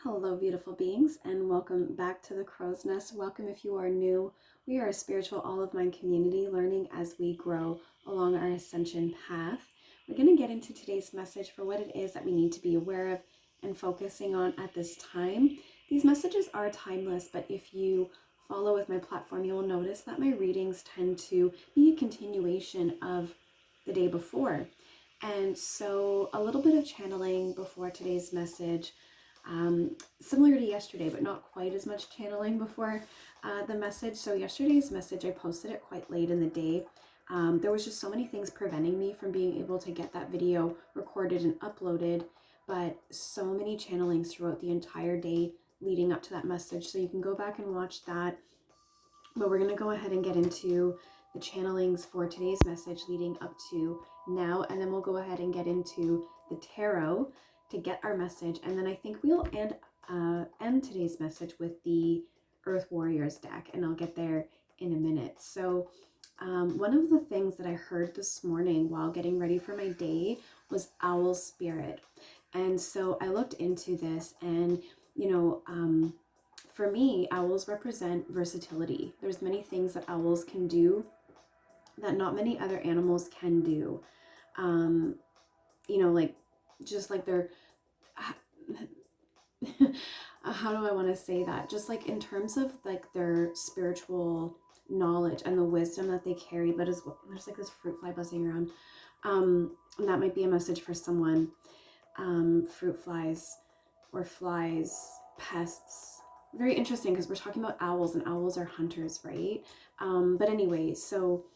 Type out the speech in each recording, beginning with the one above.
Hello, beautiful beings, and welcome back to the Crow's Nest. Welcome if you are new. We are a spiritual all of mind community learning as we grow along our ascension path. We're going to get into today's message for what it is that we need to be aware of and focusing on at this time. These messages are timeless, but if you follow with my platform, you will notice that my readings tend to be a continuation of the day before. And so a little bit of channeling before today's message. Similar to yesterday, but not quite as much channeling before the message. So yesterday's message, I posted it quite late in the day. There was just so many things preventing me from being able to get that video recorded and uploaded, but so many channelings throughout the entire day leading up to that message. So you can go back and watch that. But we're going to go ahead and get into the channelings for today's message leading up to now, and then we'll go ahead and get into the tarot to get our message, and then I think we'll end today's message with the Earth Warriors deck, and I'll get there in a minute. So one of the things that I heard this morning while getting ready for my day was owl spirit, and so I looked into this, and for me, owls represent versatility. There's many things that owls can do that not many other animals can do. Just like they're, how do I want to say that? Just like in terms of like their spiritual knowledge and the wisdom that they carry, but as well, there's like this fruit fly buzzing around. And that might be a message for someone. Fruit flies or flies, pests. Very interesting because we're talking about owls, and owls are hunters, right? But anyway, so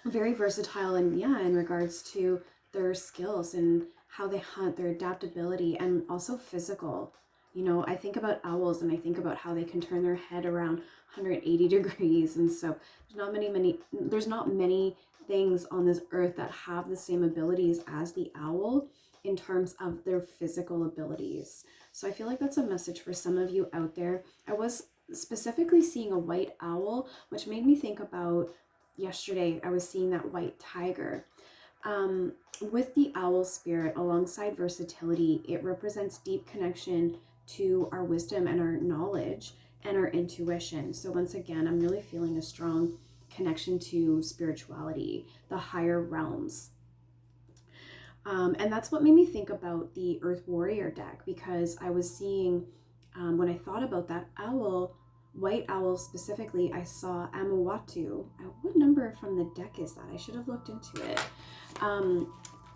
very versatile, and yeah, in regards to their skills and how they hunt, their adaptability, and also physical. I think about owls and I think about how they can turn their head around 180 degrees, and so there's not many things on this earth that have the same abilities as the owl in terms of their physical abilities. So I feel like that's a message for some of you out there. I was specifically seeing a white owl, which made me think about yesterday. I was seeing that white tiger. With the owl spirit, alongside versatility, it represents deep connection to our wisdom and our knowledge and our intuition. So once again, I'm really feeling a strong connection to spirituality, the higher realms. And that's what made me think about the Earth Warrior deck, because I was seeing, when I thought about that owl, white owl specifically, I saw Amuwatu. What number from the deck is that? I should have looked into it.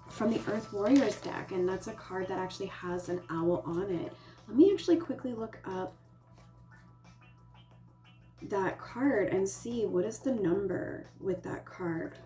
From the Earth Warriors deck, and that's a card that actually has an owl on it. Let me actually quickly look up that card and see what is the number with that card.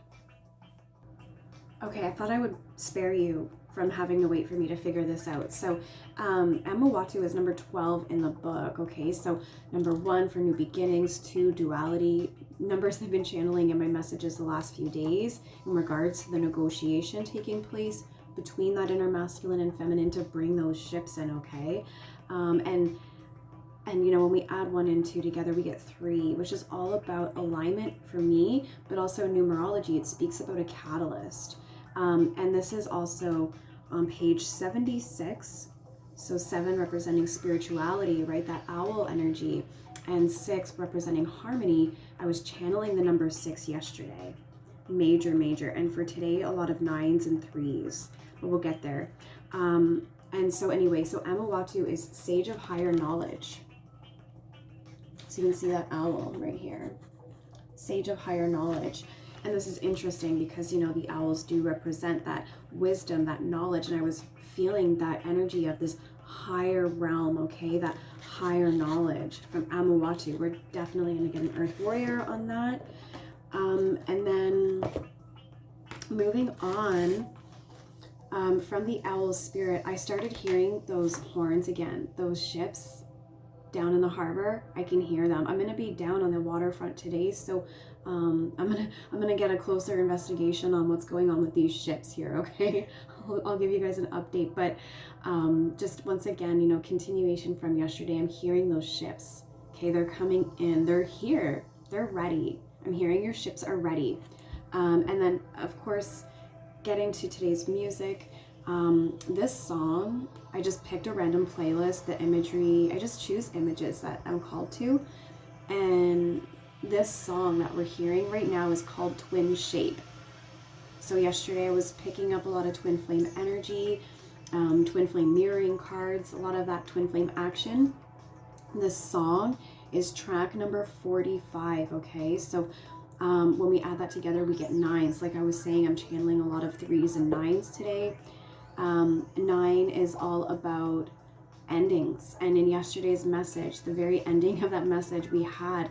Okay, I thought I would spare you from having to wait for me to figure this out. So Amuwatu is number 12 in the book. Okay, so number 1 for new beginnings, 2 duality, numbers I've been channeling in my messages the last few days in regards to the negotiation taking place between that inner masculine and feminine to bring those ships in. Okay, and when we add 1 and 2 together, we get 3, which is all about alignment for me, but also numerology. It speaks about a catalyst. And this is also on page 76. So 7 representing spirituality, right? That owl energy, and 6 representing harmony. I was channeling the number 6 yesterday. Major. And for today, a lot of 9s and 3s, but we'll get there. And so anyway, so Amuwatu is sage of higher knowledge. So you can see that owl right here. Sage of higher knowledge. And this is interesting because, the owls do represent that wisdom, that knowledge. And I was feeling that energy of this higher realm, okay? That higher knowledge from Amuwatu. We're definitely going to get an Earth Warrior on that. And then moving on from the owl spirit, I started hearing those horns again, those ships down in the harbor. I can hear them. I'm going to be down on the waterfront today, so I'm gonna get a closer investigation on what's going on with these ships here. Okay, I'll give you guys an update, but just once again, continuation from yesterday. I'm hearing those ships. Okay, they're coming in. They're here. They're ready. I'm hearing your ships are ready. And then, of course, getting to today's music. This song, I just picked a random playlist, the imagery, I just choose images that I'm called to. And this song that we're hearing right now is called Twin Shape. So yesterday I was picking up a lot of twin flame energy, twin flame mirroring cards, a lot of that twin flame action. This song is track number 45, okay? So when we add that together, we get nines. Like I was saying, I'm channeling a lot of threes and nines today. 9 is all about endings. And in yesterday's message, the very ending of that message, we had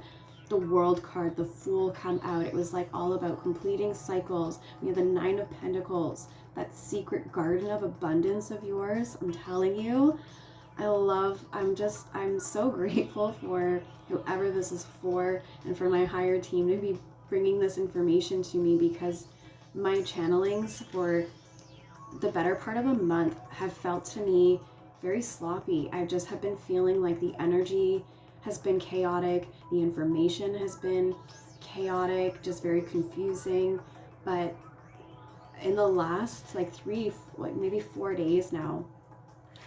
the World card, the Fool, come out. It was like all about completing cycles. We have the 9 of Pentacles, that secret garden of abundance of yours. I'm telling you, I'm so grateful for whoever this is for, and for my higher team to be bringing this information to me, because my channelings for the better part of a month have felt to me very sloppy. I just have been feeling like the energy has been chaotic, the information has been chaotic, just very confusing. But in the last like maybe 4 days now,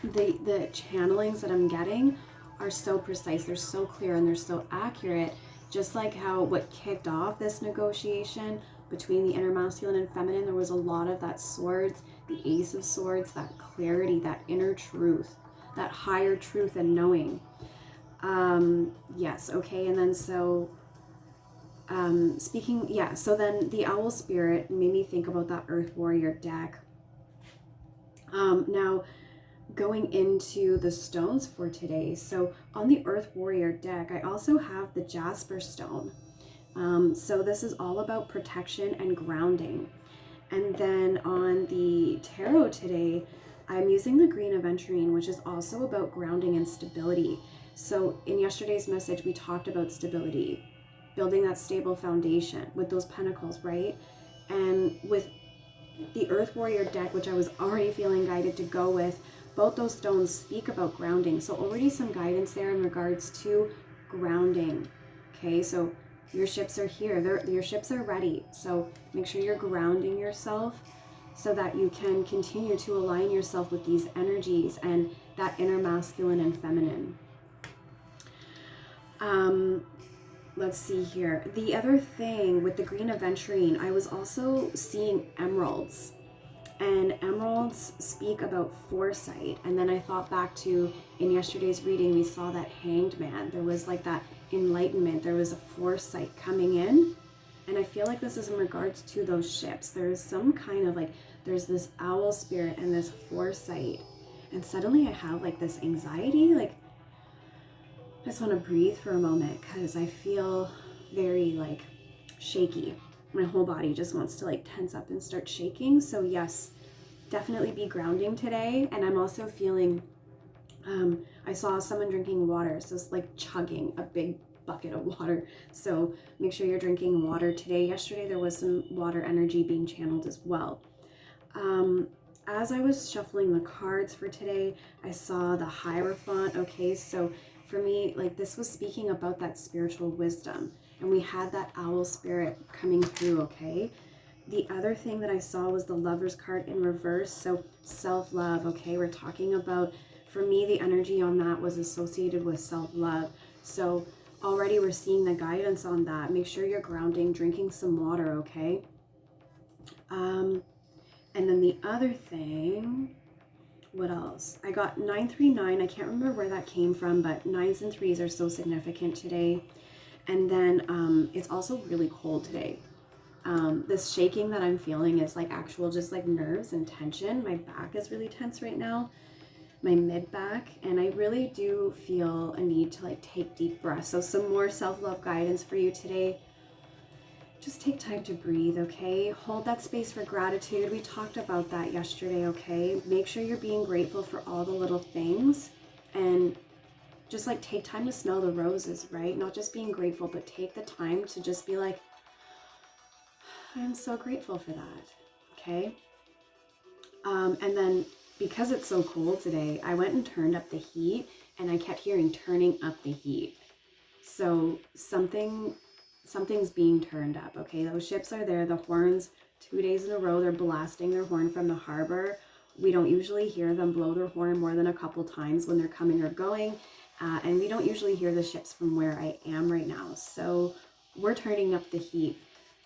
the channelings that I'm getting are so precise, they're so clear, and they're so accurate. Just like how what kicked off this negotiation between the inner masculine and feminine, there was a lot of that swords, the ace of swords, that clarity, that inner truth, that higher truth and knowing. Yes, okay. And then so so then the owl spirit made me think about that earth warrior deck. Now going into the stones for today, so on the earth warrior deck I also have the jasper stone. So this is all about protection and grounding. And then on the tarot today, I'm using the green aventurine, which is also about grounding and stability. So in yesterday's message, we talked about stability, building that stable foundation with those pentacles, right? And with the earth warrior deck, which I was already feeling guided to go with, both those stones speak about grounding. So already some guidance there in regards to grounding. Okay, so your ships are here. Your ships are ready. So make sure you're grounding yourself so that you can continue to align yourself with these energies and that inner masculine and feminine. Let's see here. The other thing with the green aventurine, I was also seeing emeralds. And emeralds speak about foresight. And then I thought back to in yesterday's reading, we saw that hanged man. There was like that enlightenment. There was a foresight coming in. And I feel like this is in regards to those ships. There's some kind of like, there's this owl spirit and this foresight. And suddenly I have like this anxiety. Like, I just want to breathe for a moment because I feel very like shaky. My whole body just wants to like tense up and start shaking. So yes, definitely be grounding today. And I'm also feeling, I saw someone drinking water. So it's like chugging a big bucket of water. So make sure you're drinking water today. Yesterday there was some water energy being channeled as well. As I was shuffling the cards for today, I saw the Hierophant. Okay, so for me, like this was speaking about that spiritual wisdom. And we had that owl spirit coming through, okay? The other thing that I saw was the Lover's card in reverse. So self-love, okay? We're talking about, for me, the energy on that was associated with self-love. So already we're seeing the guidance on that. Make sure you're grounding, drinking some water, okay? And then the other thing, what else? I got 939. I can't remember where that came from, but 9s and 3s are so significant today. And then it's also really cold today. This shaking that I'm feeling is like actual just like nerves and tension. My back is really tense right now, my mid back, and I really do feel a need to like take deep breaths. So some more self-love guidance for you today. Just take time to breathe, okay? Hold that space for gratitude. We talked about that yesterday, okay? Make sure you're being grateful for all the little things, and just like take time to smell the roses, right? Not just being grateful, but take the time to just be like, I'm so grateful for that, okay? And then because it's so cold today, I went and turned up the heat, and I kept hearing turning up the heat. So something's being turned up, okay? Those ships are there, the horns, 2 days in a row, they're blasting their horn from the harbor. We don't usually hear them blow their horn more than a couple times when they're coming or going. And we don't usually hear the ships from where I am right now. So we're turning up the heat.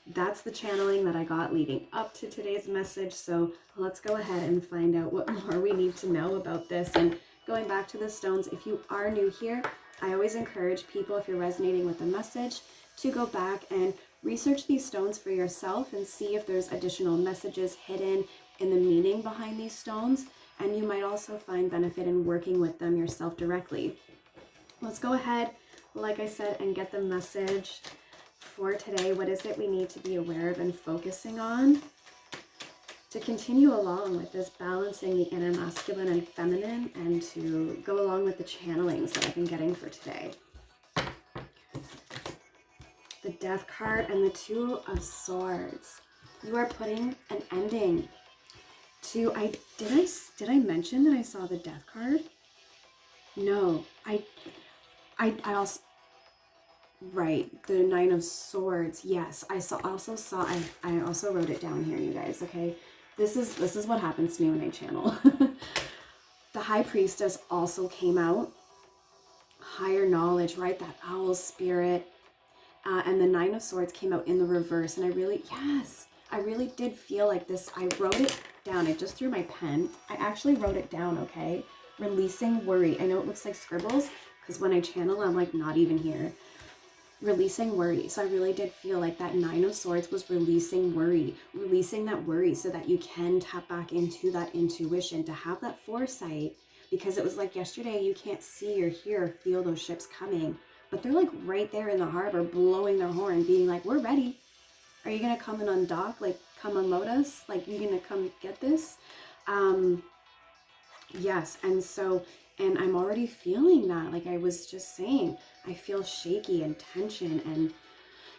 That's the channeling that I got leading up to today's message. So let's go ahead and find out what more we need to know about this. And going back to the stones, if you are new here, I always encourage people, if you're resonating with the message, to go back and research these stones for yourself and see if there's additional messages hidden in the meaning behind these stones. And you might also find benefit in working with them yourself directly. Let's go ahead, like I said, and get the message for today. What is it we need to be aware of and focusing on to continue along with this balancing the inner masculine and feminine, and to go along with the channelings that I've been getting for today? The Death card and the Two of Swords. You are putting an ending to, did I mention that I saw the Death card? No, I also, right, the Nine of Swords. Yes, I also wrote it down here, you guys. Okay, this is what happens to me when I channel. The High Priestess also came out. Higher knowledge, right? That owl spirit. And the Nine of Swords came out in the reverse. And I really did feel like this. I wrote it down. I just threw my pen. I actually wrote it down, okay? Releasing worry. I know it looks like scribbles, because when I channel, I'm like not even here. Releasing worry. So I really did feel like that Nine of Swords was releasing worry. Releasing that worry so that you can tap back into that intuition, to have that foresight. Because it was like yesterday, you can't see or hear or feel those ships coming. But they're like right there in the harbor, blowing their horn, being like, we're ready. Are you going to come and undock? Like, come unload us? Like, you going to come get this? Yes. And so, and I'm already feeling that. Like I was just saying, I feel shaky and tension and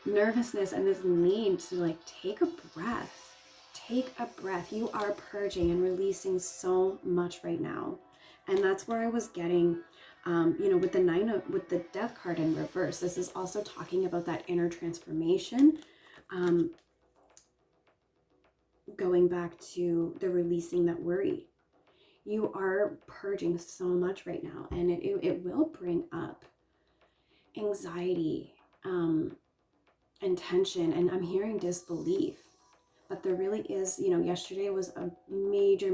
nervousness and this need to like take a breath. Take a breath. You are purging and releasing so much right now. And that's where I was getting, with the Death card in reverse. This is also talking about that inner transformation. Going back to the releasing that worry. You are purging so much right now, and it will bring up anxiety and tension, and I'm hearing disbelief. But there really is, yesterday was a major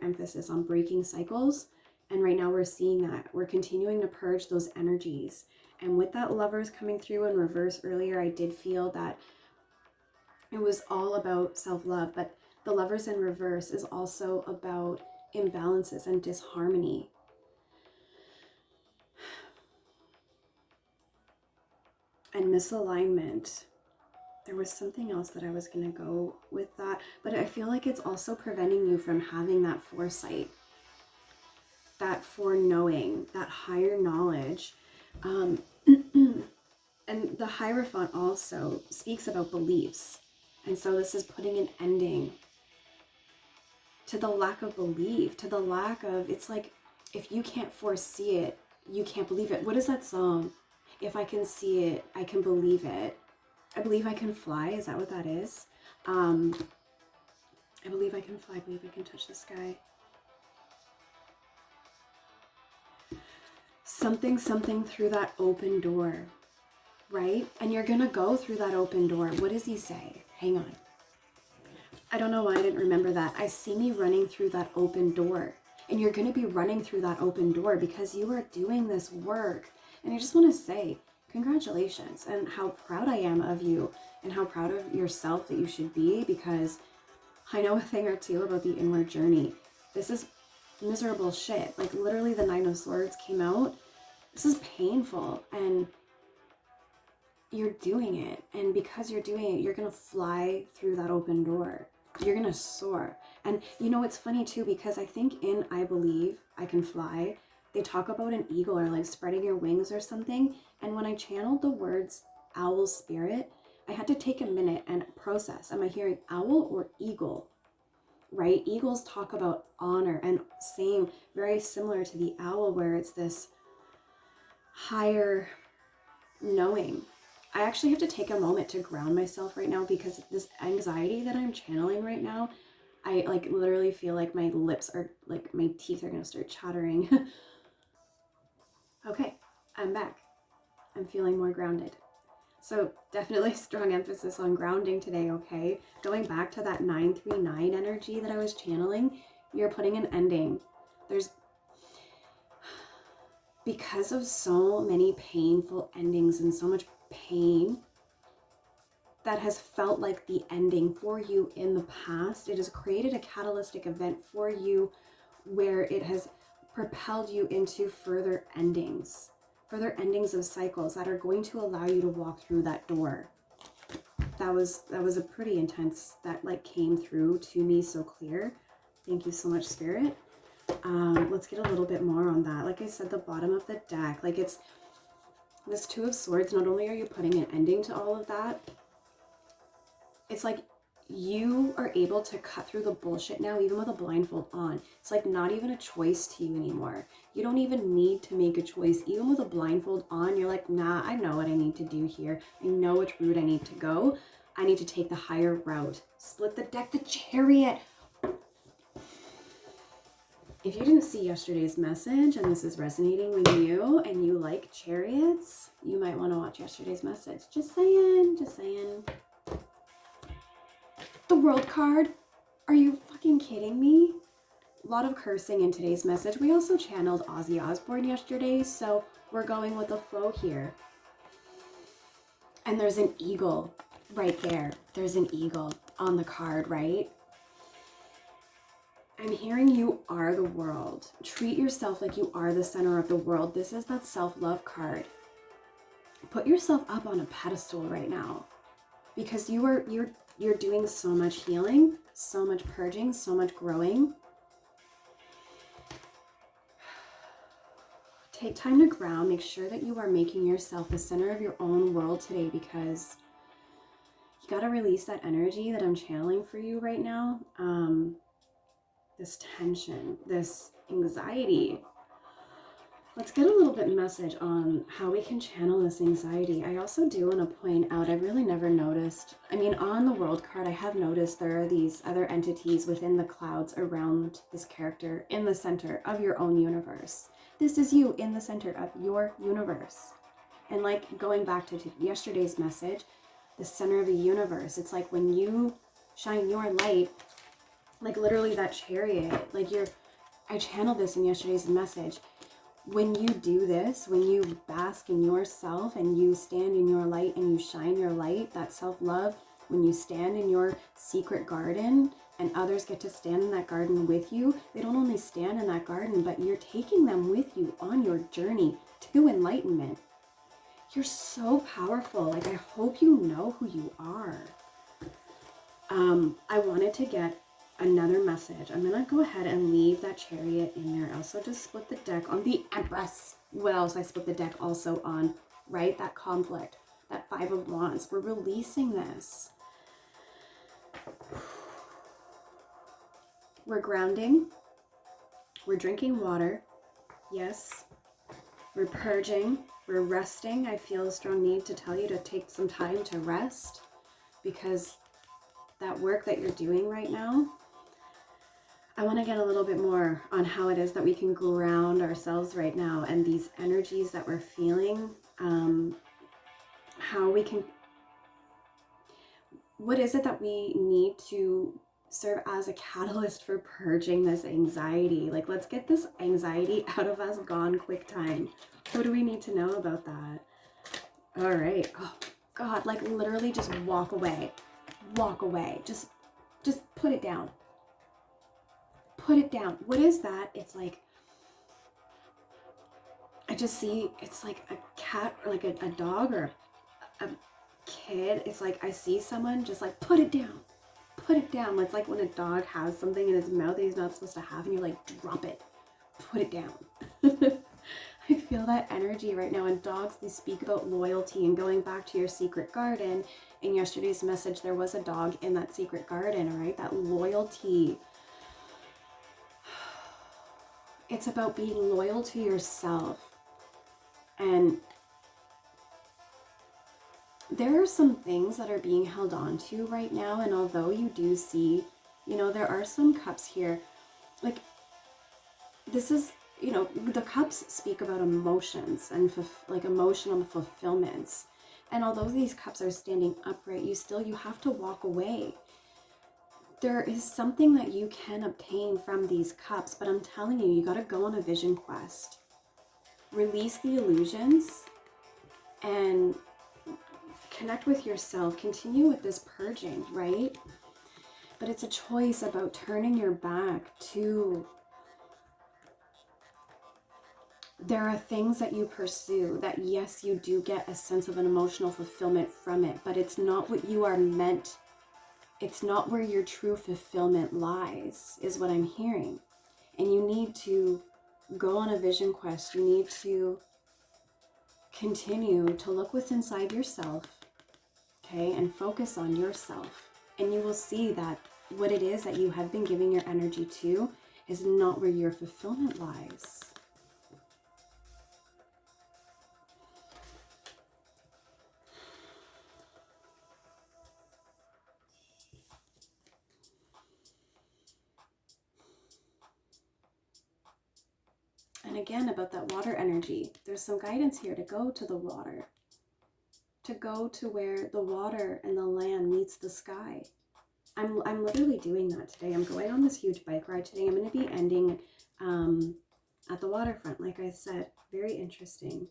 emphasis on breaking cycles, and right now we're seeing that. We're continuing to purge those energies. And with that Lovers coming through in reverse earlier, I did feel that it was all about self-love, but the Lovers in reverse is also about imbalances and disharmony. And misalignment. There was something else that I was going to go with that, but I feel like it's also preventing you from having that foresight, that foreknowing, that higher knowledge. And the Hierophant also speaks about beliefs. And so this is putting an ending to the lack of belief, to the lack of, it's like, if you can't foresee it, you can't believe it. What is that song? If I can see it, I can believe it. I believe I can fly. Is that what that is? I believe I can fly. I believe I can touch the sky. Something through that open door, right? And you're going to go through that open door. What does he say? Hang on. I don't know why I didn't remember that. I see me running through that open door. And you're going to be running through that open door because you are doing this work. And I just want to say, congratulations, and how proud I am of you, and how proud of yourself that you should be, because I know a thing or two about the inward journey. This is miserable shit. Like literally the Nine of Swords came out. This is painful, and you're doing it. And because you're doing it, you're going to fly through that open door. You're going to soar. And it's funny too, because I think in I Believe I Can Fly, they talk about an eagle or like spreading your wings or something. And when I channeled the words owl spirit, I had to take a minute and process. Am I hearing owl or eagle? Right? Eagles talk about honor, and same, very similar to the owl, where it's this higher knowing. I actually have to take a moment to ground myself right now, because this anxiety that I'm channeling right now, I like literally feel like my lips are like my teeth are gonna start chattering. Okay, I'm back. I'm feeling more grounded. So definitely strong emphasis on grounding today, okay? Going back to that 939 energy that I was channeling, you're putting an ending. There's, because of so many painful endings and so much pain that has felt like the ending for you in the past, it has created a catalytic event for you where it has propelled you into further endings of cycles that are going to allow you to walk through that door. That was a pretty intense, that like came through to me so clear. Thank you so much, Spirit. Let's get a little bit more on that. Like I said, the bottom of the deck, like it's this Two of Swords. Not only are you putting an ending to all of that, it's like you are able to cut through the bullshit now, even with a blindfold on. It's like not even a choice to you anymore. You don't even need to make a choice. Even with a blindfold on, you're like, nah, I know what I need to do here. I know which route I need to go. I need to take the higher route. Split the deck, the Chariot. If you didn't see yesterday's message and this is resonating with you and you like chariots, you might want to watch yesterday's message. Just saying, just saying. The World card? Are you fucking kidding me? A lot of cursing in today's message. We also channeled Ozzy Osbourne yesterday, so we're going with the flow here. And there's an eagle right there. There's an eagle on the card, right? I'm hearing you are the world. Treat yourself like you are the center of the world. This is that self-love card. Put yourself up on a pedestal right now, because you're doing so much healing, so much purging, so much growing. Take time to ground. Make sure that you are making yourself the center of your own world today, because you got to release that energy that I'm channeling for you right now. This tension, this anxiety. Let's get a little bit message on how we can channel this anxiety. I also do want to point out, I've really never noticed, I mean, on the World card, I have noticed there are these other entities within the clouds around this character in the center of your own universe. This is you in the center of your universe. And like going back to yesterday's message, the center of the universe, it's like when you shine your light, like literally that chariot, like I channeled this in yesterday's message. When you do this, when you bask in yourself and you stand in your light and you shine your light, that self-love, when you stand in your secret garden and others get to stand in that garden with you, they don't only stand in that garden, but you're taking them with you on your journey to enlightenment. You're so powerful. Like, I hope you know who you are. I wanted to get another message. I'm gonna go ahead and leave that chariot in there. I also just split the deck on the Empress. What else I split the deck also on, right? That conflict, that Five of Wands. We're releasing this. We're grounding. We're drinking water. Yes. We're purging. We're resting. I feel a strong need to tell you to take some time to rest, because that work that you're doing right now, I want to get a little bit more on how it is that we can ground ourselves right now and these energies that we're feeling, how we can, what is it that we need to serve as a catalyst for purging this anxiety? Like, let's get this anxiety out of us, gone quick time. What do we need to know about that? All right. Oh God, like literally just walk away. Walk away. Just put it down. Put it down. What is that? It's like, I just see, it's like a cat or like a dog or a kid. It's like I see someone just like, put it down. Put it down. It's like when a dog has something in his mouth that he's not supposed to have and you're like, drop it. Put it down. I feel that energy right now. And dogs, they speak about loyalty, and going back to your secret garden. In yesterday's message, there was a dog in that secret garden, right? That loyalty. It's about being loyal to yourself. And there are some things that are being held on to right now. And although you do see You know, there are some cups here. Like, this is, you know, the cups speak about emotions and like emotional fulfillments. And although these cups are standing upright, you have to walk away. There is something that you can obtain from these cups, but I'm telling you, you got to go on a vision quest. Release the illusions and connect with yourself. Continue with this purging, right? But it's a choice about turning your back to... There are things that you pursue that, yes, you do get a sense of an emotional fulfillment from it, but it's not what you are meant. It's not where your true fulfillment lies, is what I'm hearing. And you need to go on a vision quest. You need to continue to look within inside yourself, okay, and focus on yourself. And you will see that what it is that you have been giving your energy to is not where your fulfillment lies. And again, about that water energy, there's some guidance here to go to the water, to go to where the water and the land meets the sky. I'm literally doing that today. I'm going on this huge bike ride today. I'm going to be ending at the waterfront, like I said. Very interesting.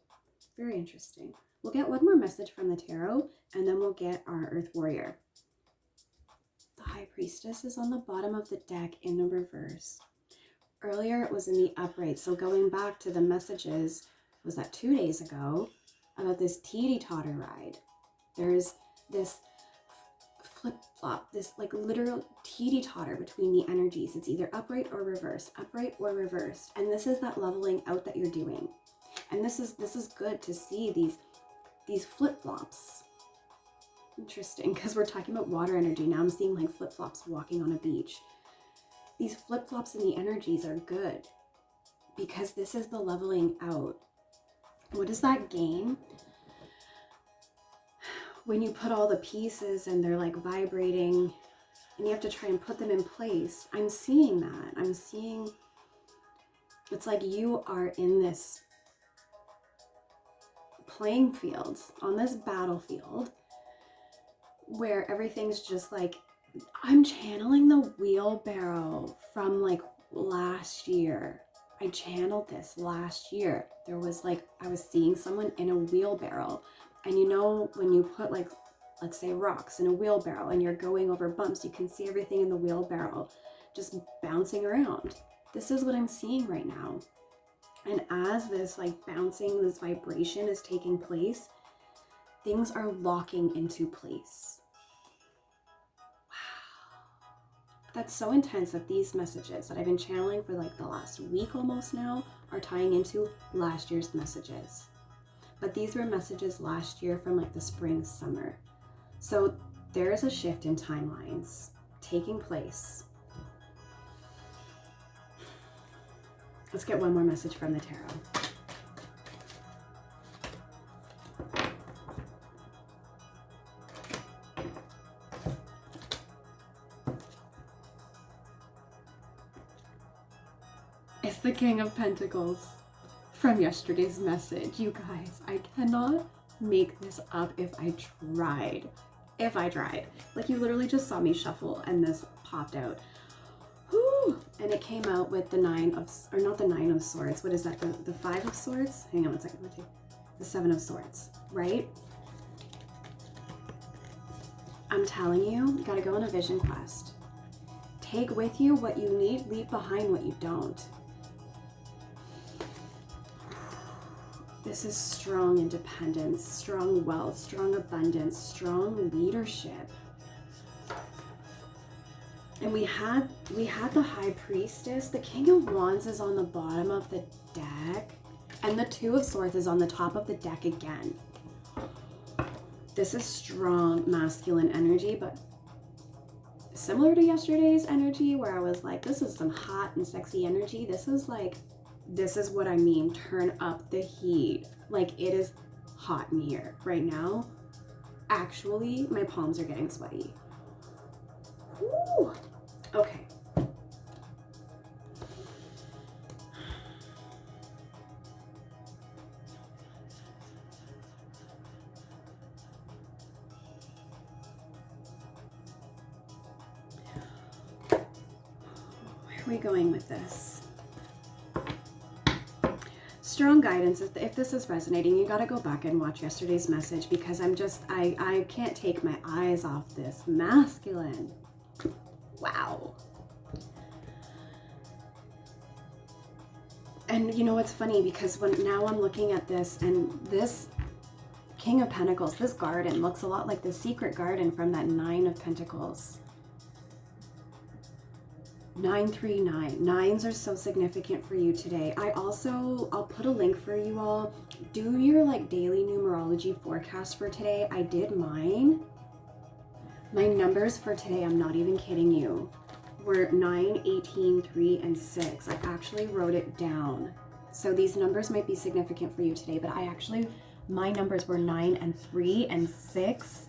Very interesting. We'll get one more message from the tarot, and then we'll get our Earth Warrior. The High Priestess is on the bottom of the deck in the reverse. Earlier it was in the upright, so going back to the messages, was that 2 days ago, about this teeter-totter ride. There's this flip-flop, this like literal teeter-totter between the energies. It's either upright or reverse, upright or reversed. And this is that leveling out that you're doing. And this is good to see these flip-flops. Interesting, because we're talking about water energy. Now I'm seeing like flip-flops walking on a beach. These flip-flops in the energies are good because this is the leveling out. What does that gain? When you put all the pieces and they're like vibrating and you have to try and put them in place, I'm seeing that. I'm seeing it's like you are in this playing field, on this battlefield, where everything's just like, I'm channeling the wheelbarrow from like last year. I channeled this last year. There was like, I was seeing someone in a wheelbarrow. And you know, when you put like, let's say rocks in a wheelbarrow and you're going over bumps, you can see everything in the wheelbarrow just bouncing around. This is what I'm seeing right now. And as this like bouncing, this vibration is taking place, things are locking into place. That's so intense that these messages that I've been channeling for like the last week almost now are tying into last year's messages. But these were messages last year from like the spring, summer. So there is a shift in timelines taking place. Let's get one more message from the tarot. It's the King of Pentacles from yesterday's message. You guys, I cannot make this up if I tried. If I tried. Like, you literally just saw me shuffle and this popped out. Whew. And it came out with the Nine of, or not the Nine of Swords. What is that? The Five of Swords? Hang on one second. The Seven of Swords, right? I'm telling you, you gotta go on a vision quest. Take with you what you need, leave behind what you don't. This is strong independence, strong wealth, strong abundance, strong leadership. And we had the High Priestess. The King of Wands is on the bottom of the deck, and the Two of Swords is on the top of the deck again. This is strong masculine energy, but similar to yesterday's energy where I was like, this is some hot and sexy energy. This is like, this is what I mean, turn up the heat. Like, it is hot in here right now. Actually, my palms are getting sweaty. Whew. Okay. Where are we going with this? Strong guidance. If this is resonating, you got to go back and watch yesterday's message, because I can't take my eyes off this. Masculine. Wow. And you know, it's funny because now I'm looking at this, and this King of Pentacles, this garden looks a lot like the secret garden from that Nine of Pentacles. 939. Nines are so significant for you today. I'll put a link for you all. Do your like daily numerology forecast for today. I did mine. My numbers for today, I'm not even kidding you, were 9, 18, 3, and 6. I actually wrote it down. So these numbers might be significant for you today, but my numbers were 9 and 3 and 6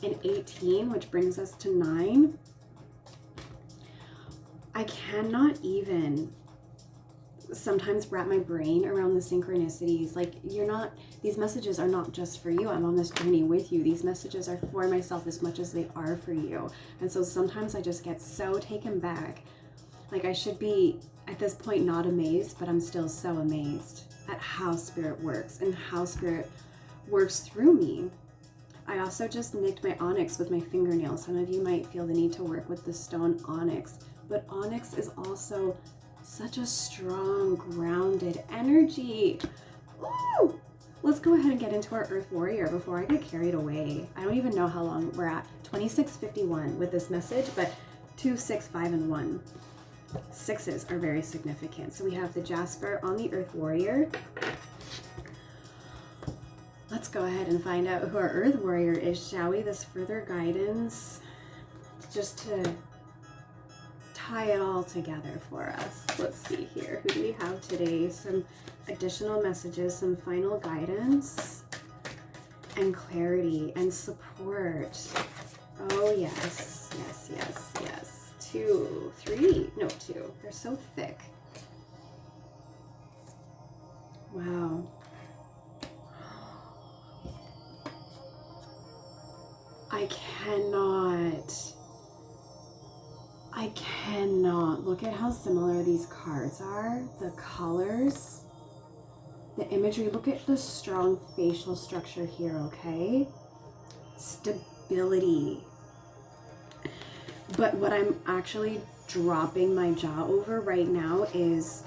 and 18, which brings us to 9. I cannot even sometimes wrap my brain around the synchronicities. Like, these messages are not just for you. I'm on this journey with you. These messages are for myself as much as they are for you. And so sometimes I just get so taken back. Like, I should be at this point not amazed, but I'm still so amazed at how Spirit works and how Spirit works through me. I also just nicked my onyx with my fingernail. Some of you might feel the need to work with the stone onyx, but onyx is also such a strong, grounded energy. Ooh! Let's go ahead and get into our Earth Warrior before I get carried away. I don't even know how long we're at. 26:51 with this message, but 2, 6, 5, and 1. Sixes are very significant. So we have the Jasper on the Earth Warrior. Let's go ahead and find out who our Earth Warrior is, shall we? This further guidance, just to tie it all together for us. Let's see here. Who do we have today? Some additional messages, some final guidance, and clarity and support. Oh, yes, yes, yes, yes. 2, 3, no, 2. They're so thick. Wow. I cannot. Look at how similar these cards are. The colors, the imagery. Look at the strong facial structure here, okay? Stability. But what I'm actually dropping my jaw over right now is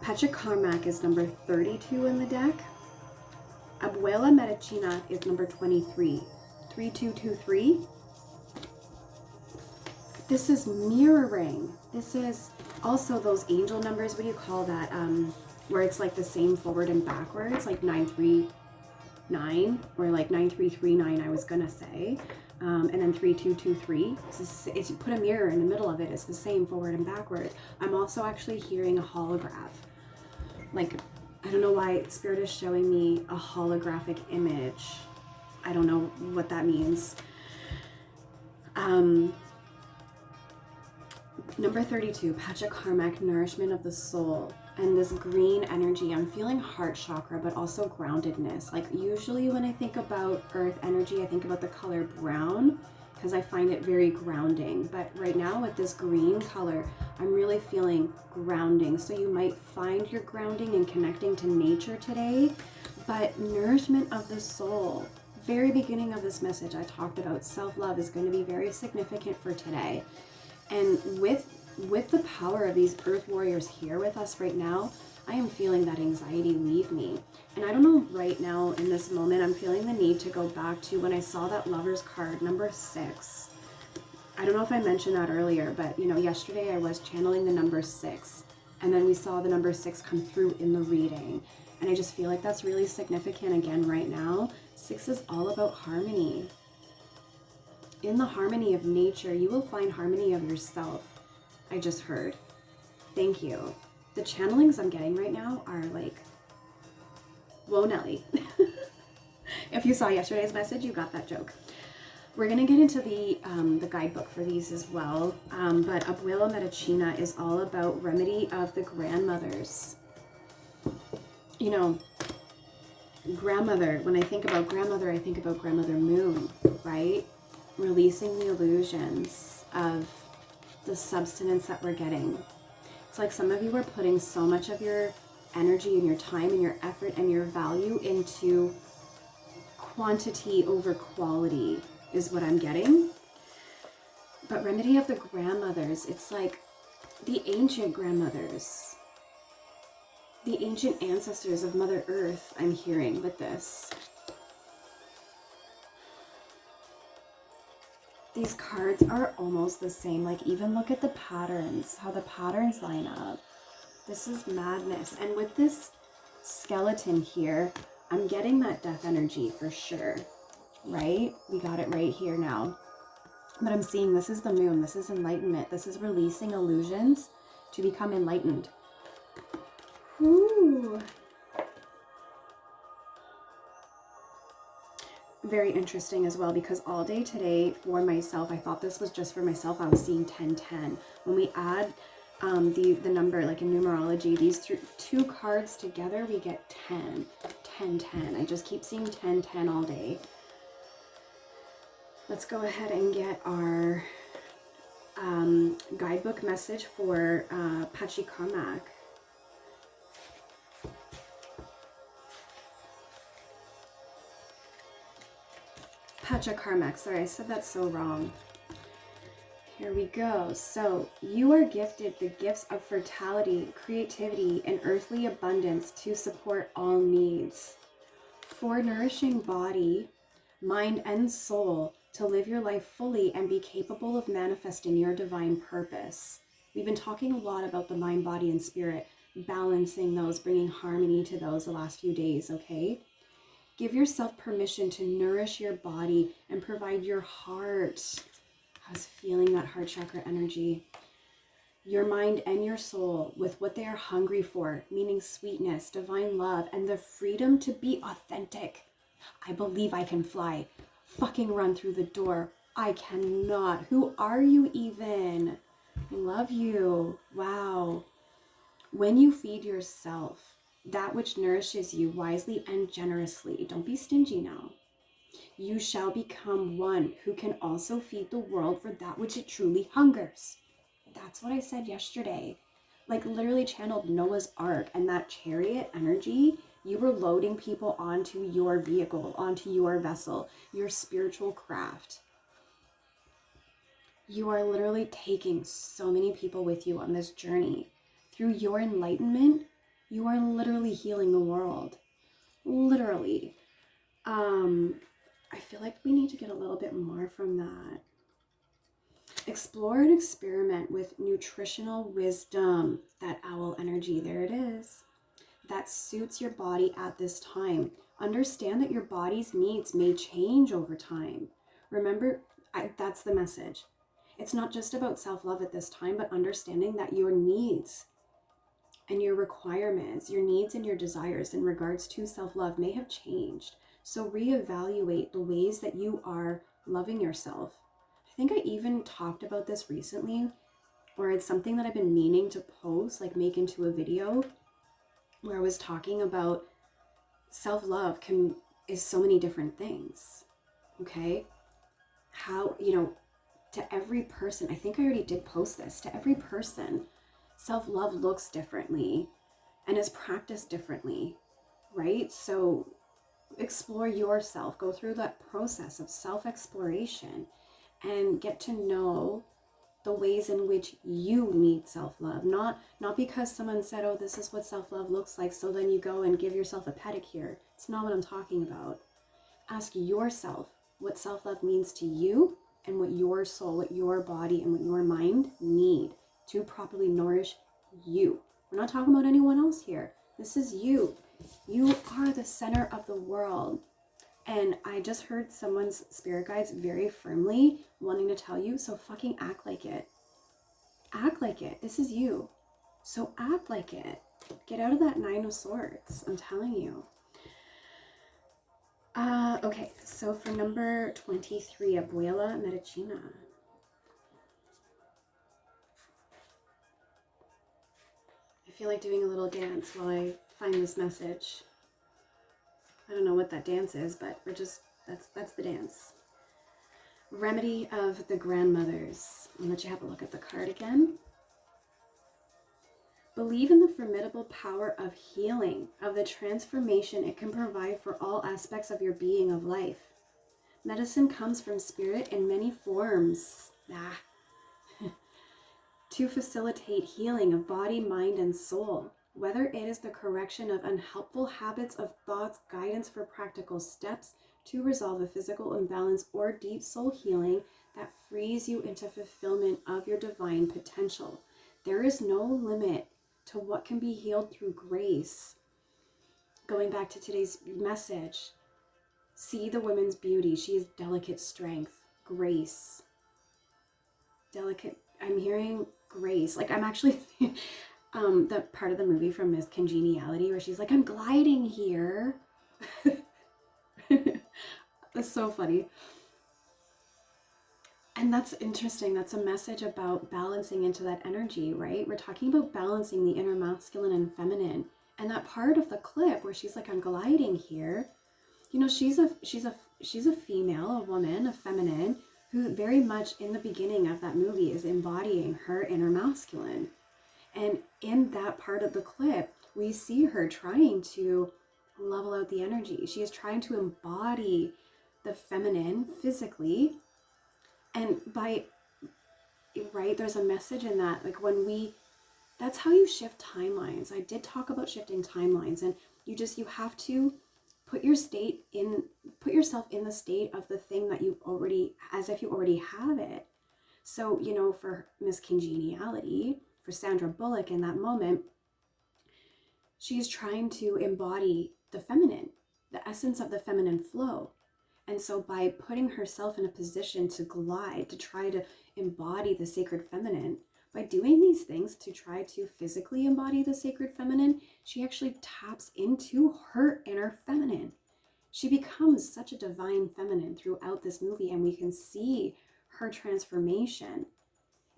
Pecha Carmack is number 32 in the deck. Abuela Medicina is number 23. 3223. This is mirroring. This is also those angel numbers. What do you call that? Where it's like the same forward and backwards, like 939 or like 9339, I was gonna say. And then 3223. It's put a mirror in the middle of it. It's the same forward and backward. I'm also actually hearing a holograph. Like, I don't know why Spirit is showing me a holographic image. I don't know what that means. Number 32, Pecha Carmack, nourishment of the soul. And this green energy, I'm feeling heart chakra, but also groundedness. Like, usually when I think about earth energy, I think about the color brown because I find it very grounding. But right now with this green color, I'm really feeling grounding. So you might find your grounding and connecting to nature today, but nourishment of the soul. Very beginning of this message, I talked about self-love is going to be very significant for today. And with the power of these Earth Warriors here with us right now, I am feeling that anxiety leave me. And I don't know, right now in this moment, I'm feeling the need to go back to when I saw that Lover's card, number 6. I don't know if I mentioned that earlier, but you know, yesterday I was channeling the number 6, and then we saw the number 6 come through in the reading. And I just feel like that's really significant again right now. 6 is all about harmony. In the harmony of nature, you will find harmony of yourself. I just heard. Thank you. The channelings I'm getting right now are like, whoa, Nelly. If you saw yesterday's message, you got that joke. We're going to get into the guidebook for these as well. But Abuela Medicina is all about remedy of the grandmothers. You know, grandmother, when I think about grandmother, I think about Grandmother Moon, right? Releasing the illusions of the substance that we're getting. It's like some of you are putting so much of your energy and your time and your effort and your value into quantity over quality is what I'm getting. But remedy of the grandmothers, it's like the ancient grandmothers, the ancient ancestors of Mother Earth, I'm hearing with this. These cards are almost the same. Like, even look at the patterns, how the patterns line up. This is madness. And with this skeleton here, I'm getting that death energy for sure, right? We got it right here now. But I'm seeing this is the moon. This is enlightenment. This is releasing illusions to become enlightened. Ooh. Very interesting as well, because all day today for myself, I thought this was just for myself, I was seeing 1010. When we add the number, like in numerology, these two cards together, we get 10, 10, 10. I just keep seeing 10, 10 all day. Let's go ahead and get our guidebook message for Pachikarmak. Pachakarmak, sorry, I said that so wrong. Here we go. So, you are gifted the gifts of fertility, creativity, and earthly abundance to support all needs. For nourishing body, mind, and soul to live your life fully and be capable of manifesting your divine purpose. We've been talking a lot about the mind, body, and spirit, balancing those, bringing harmony to those the last few days, okay? Give yourself permission to nourish your body and provide your heart. I was feeling that heart chakra energy. Your mind and your soul with what they are hungry for, meaning sweetness, divine love, and the freedom to be authentic. I believe I can fly. Fucking run through the door. I cannot. Who are you even? Love you. Wow. When you feed yourself, that which nourishes you wisely and generously, don't be stingy now, you shall become one who can also feed the world for that which it truly hungers. That's what I said yesterday. Like, literally channeled Noah's Ark and that chariot energy. You were loading people onto your vehicle, onto your vessel, your spiritual craft. You are literally taking so many people with you on this journey. Through your enlightenment, you are literally healing the world. Literally. I feel like we need to get a little bit more from that. Explore and experiment with nutritional wisdom. That owl energy, there it is. That suits your body at this time. Understand that your body's needs may change over time. Remember, that's the message. It's not just about self-love at this time, but understanding that your needs and your requirements, your needs and your desires in regards to self-love may have changed. So reevaluate the ways that you are loving yourself. I think I even talked about this recently, or it's something that I've been meaning to post, like make into a video, where I was talking about self-love is so many different things, okay? How, to every person, I think I already did post this, to every person, self-love looks differently and is practiced differently, right? So explore yourself, go through that process of self-exploration and get to know the ways in which you need self-love. Not because someone said, oh, this is what self-love looks like, so then you go and give yourself a pedicure. It's not what I'm talking about. Ask yourself what self-love means to you and what your soul, what your body, and what your mind need to properly nourish you. We're not talking about anyone else here. This is you. You are the center of the world. And I just heard someone's spirit guides very firmly wanting to tell you, so fucking act like it. Act like it. This is you. So act like it. Get out of that 9 of Swords. I'm telling you. Okay, so for number 23, Abuela Medicina. I feel like doing a little dance while I find this message. I don't know what that dance is, but we're just, that's the dance. Remedy of the grandmothers. I'll let you have a look at the card again. Believe in the formidable power of healing, of the transformation it can provide for all aspects of your being of life. Medicine comes from spirit in many forms. To facilitate healing of body, mind, and soul. Whether it is the correction of unhelpful habits of thoughts, guidance for practical steps to resolve a physical imbalance, or deep soul healing that frees you into fulfillment of your divine potential. There is no limit to what can be healed through grace. Going back to today's message, see the woman's beauty. She is delicate strength, grace. Delicate, I'm hearing grace. Like, I'm actually the part of the movie from Miss Congeniality where she's like, I'm gliding here. That's so funny. And that's interesting. That's a message about balancing into that energy, right? We're talking about balancing the inner masculine and feminine. And that part of the clip where she's like, I'm gliding here, you know, she's a female, a woman, a feminine, who very much in the beginning of that movie is embodying her inner masculine. And in that part of the clip, we see her trying to level out the energy. She is trying to embody the feminine physically. And right, there's a message in that, like that's how you shift timelines. I did talk about shifting timelines, and you have to put yourself in the state of the thing that you already, as if you already have it. So, you know, for Miss Congeniality, for Sandra Bullock in that moment, she's trying to embody the feminine, the essence of the feminine flow. And so by putting herself in a position to glide, to try to embody the sacred feminine, by doing these things to try to physically embody the sacred feminine, she actually taps into her inner feminine. She becomes such a divine feminine throughout this movie, and we can see her transformation.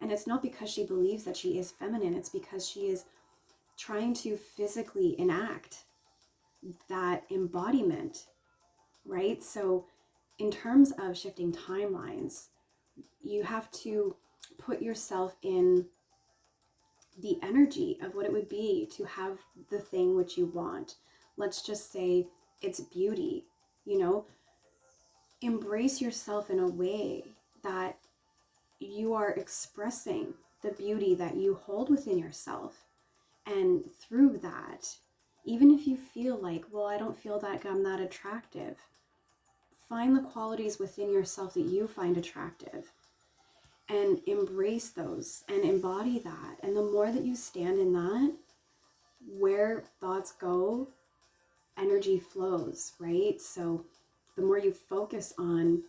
And it's not because she believes that she is feminine, it's because she is trying to physically enact that embodiment, right? So in terms of shifting timelines, you have to put yourself in the energy of what it would be to have the thing which you want. Let's just say it's beauty, you know, embrace yourself in a way that you are expressing the beauty that you hold within yourself. And through that, even if you feel like, well, I don't feel that I'm not attractive, find the qualities within yourself that you find attractive and embrace those and embody that. And the more that you stand in that, where thoughts go, energy flows, right? So the more you focus on,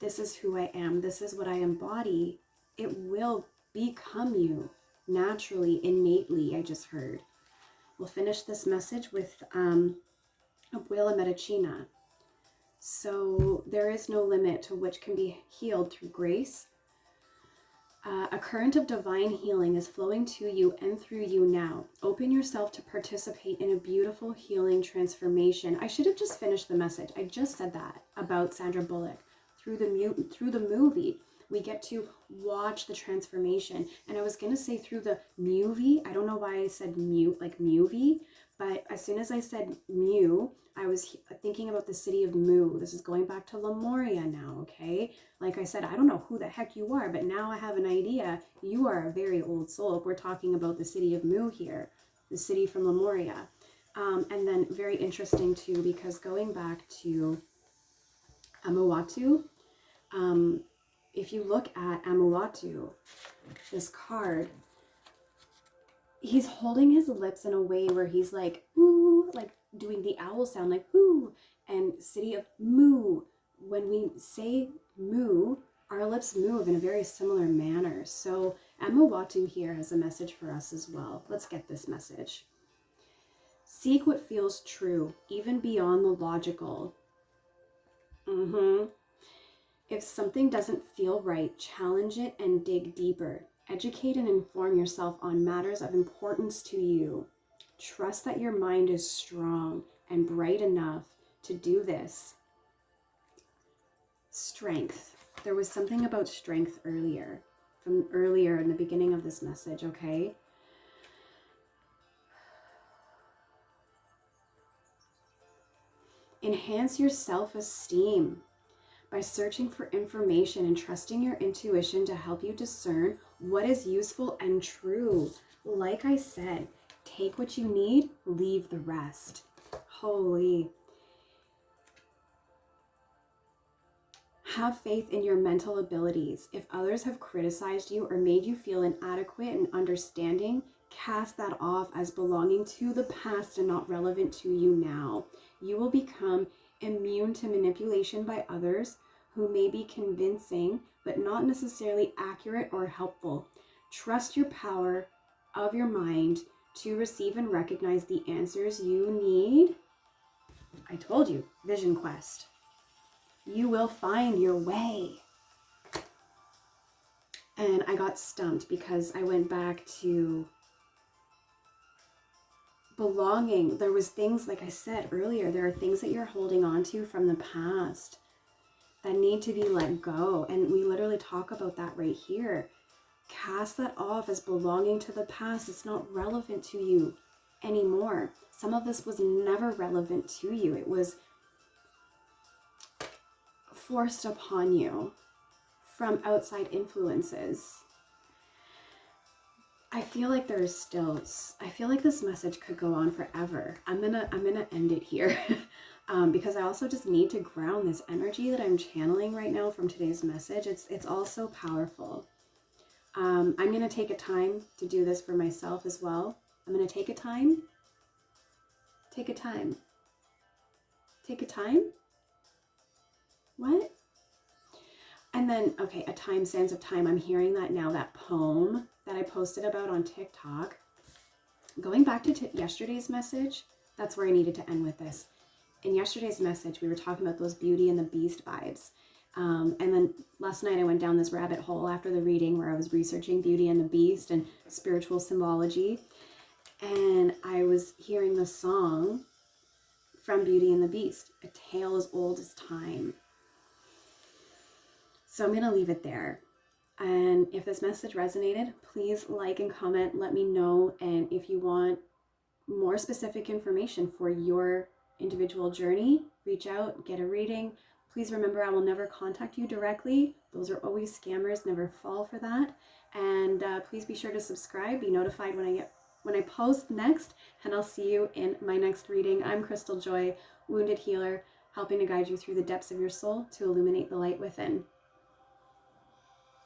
this is who I am, this is what I embody, it will become you naturally, innately, I just heard. We'll finish this message with Abuela Medicina. So there is no limit to which can be healed through grace. A current of divine healing is flowing to you and through you now. Open yourself to participate in a beautiful healing transformation. I should have just finished the message. I just said that about Sandra Bullock. Through the movie, we get to watch the transformation. And I was going to say through the movie. I don't know why I said like movie, but as soon as I said Mew, I was thinking about the city of Mu. This is going back to Lemuria now, okay? Like I said, I don't know who the heck you are, but now I have an idea. You are a very old soul. We're talking about the city of Mu here, the city from Lemuria. And then very interesting too, because going back to Amuatu, if you look at Amuatu, this card, he's holding his lips in a way where he's like, ooh, like doing the owl sound, like, ooh, and city of Mu. When we say Mu, our lips move in a very similar manner. So Amuatu here has a message for us as well. Let's get this message. Seek what feels true, even beyond the logical. If something doesn't feel right, challenge it and dig deeper. Educate and inform yourself on matters of importance to you. Trust that your mind is strong and bright enough to do this. Strength. There was something about strength earlier, from earlier in the beginning of this message, okay? Enhance your self-esteem by searching for information and trusting your intuition to help you discern what is useful and true. Like I said, take what you need, leave the rest. Holy. Have faith in your mental abilities. If others have criticized you or made you feel inadequate and understanding, cast that off as belonging to the past and not relevant to you now. You will become immune to manipulation by others who may be convincing but not necessarily accurate or helpful. Trust your power of your mind to receive and recognize the answers you need. I told you, vision quest. You will find your way. And I got stumped because I went back to belonging. There was things, like I said earlier, there are things that you're holding on to from the past that need to be let go. And we literally talk about that right here. Cast that off as belonging to the past. It's not relevant to you anymore. Some of this was never relevant to you. It was forced upon you from outside influences. I feel like I feel like this message could go on forever. I'm gonna end it here because I also just need to ground this energy that I'm channeling right now from today's message. It's all so powerful. I'm gonna take a time to do this for myself as well. I'm gonna take a time. Take a time. Take a time? What? And then, okay, a time, sense of time. I'm hearing that now, that poem that I posted about on TikTok. Going back to yesterday's message, that's where I needed to end with this. In yesterday's message, we were talking about those Beauty and the Beast vibes. And then last night I went down this rabbit hole after the reading where I was researching Beauty and the Beast and spiritual symbology. And I was hearing the song from Beauty and the Beast, A Tale as Old as Time. So I'm going to leave it there. And if this message resonated, please like and comment, let me know. And if you want more specific information for your individual journey, reach out, get a reading. Please remember, I will never contact you directly. Those are always scammers, never fall for that. And please be sure to subscribe, be notified when I post next, and I'll see you in my next reading. I'm Crystaljoy, wounded healer, helping to guide you through the depths of your soul to illuminate the light within.